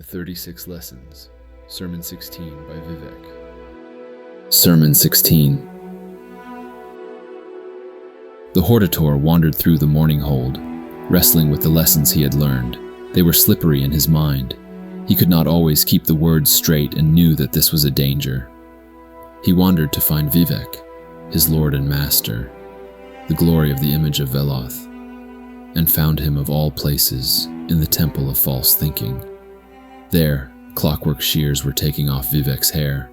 36 Lessons, Sermon 16 by Vivec. Sermon 16. The hortator wandered through the morning hold, wrestling with the lessons he had learned. They were slippery in his mind. He could not always keep the words straight and knew that this was a danger. He wandered to find Vivec, his lord and master, the glory of the image of Veloth, and found him of all places in the temple of false thinking. There, clockwork shears were taking off Vivec's hair.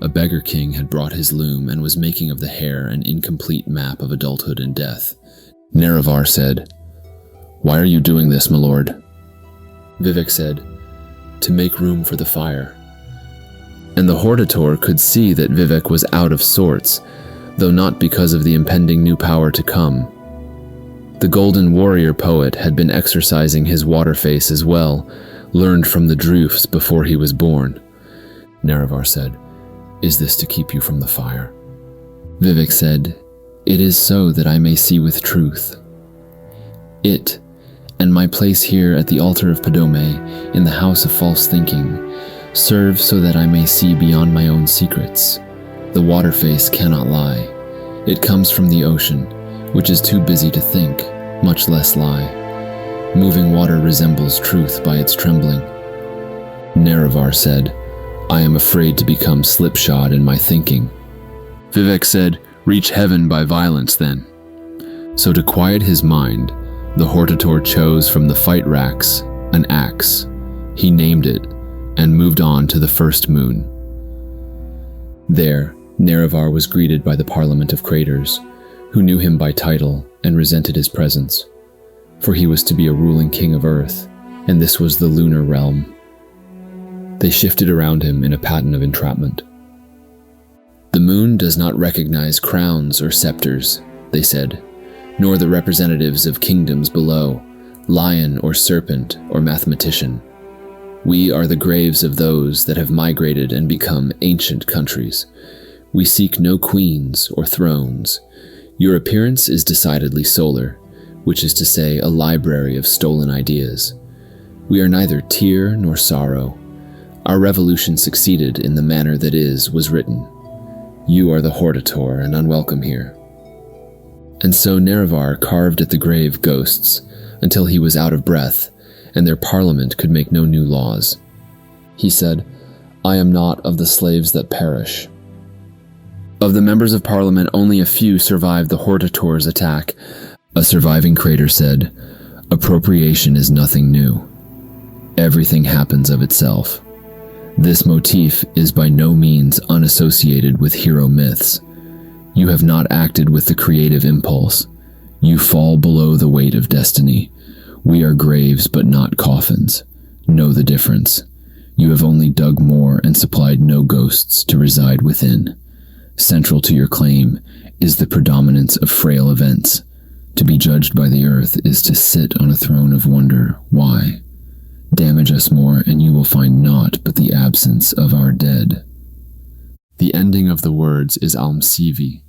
A beggar king had brought his loom and was making of the hair an incomplete map of adulthood and death. Nerevar said, "Why are you doing this, my lord?" Vivec said, "To make room for the fire." And the hortator could see that Vivec was out of sorts, though not because of the impending new power to come. The golden warrior poet had been exercising his water face as well, learned from the Droofs before he was born. Nerevar said, "Is this to keep you from the fire?" Vivec said, "It is so that I may see with truth. It, and my place here at the altar of Padome, in the house of false thinking, serve so that I may see beyond my own secrets. The water face cannot lie. It comes from the ocean, which is too busy to think, much less lie. Moving water resembles truth by its trembling." Nerevar said, "I am afraid to become slipshod in my thinking." Vivec said, "Reach heaven by violence then." So to quiet his mind, the hortator chose from the fight racks an axe. He named it and moved on to the first moon. There, Nerevar was greeted by the Parliament of Craters, who knew him by title and resented his presence, for he was to be a ruling king of Earth, and this was the lunar realm. They shifted around him in a pattern of entrapment. "The moon does not recognize crowns or scepters," they said, "nor the representatives of kingdoms below, lion or serpent or mathematician. We are the graves of those that have migrated and become ancient countries. We seek no queens or thrones. Your appearance is decidedly solar, which is to say a library of stolen ideas. We are neither tear nor sorrow. Our revolution succeeded in the manner that was written. You are the hortator and unwelcome here." And so Nerevar carved at the grave ghosts until he was out of breath, and their parliament could make no new laws. He said, "I am not of the slaves that perish." Of the members of parliament, only a few survived the hortator's attack. A surviving crater said, "Appropriation is nothing new. Everything happens of itself. This motif is by no means unassociated with hero myths. You have not acted with the creative impulse. You fall below the weight of destiny. We are graves but not coffins. Know the difference. You have only dug more and supplied no ghosts to reside within. Central to your claim is the predominance of frail events. To be judged by the earth is to sit on a throne of wonder. Why? Damage us more and you will find naught but the absence of our dead." The ending of the words is Almsivi,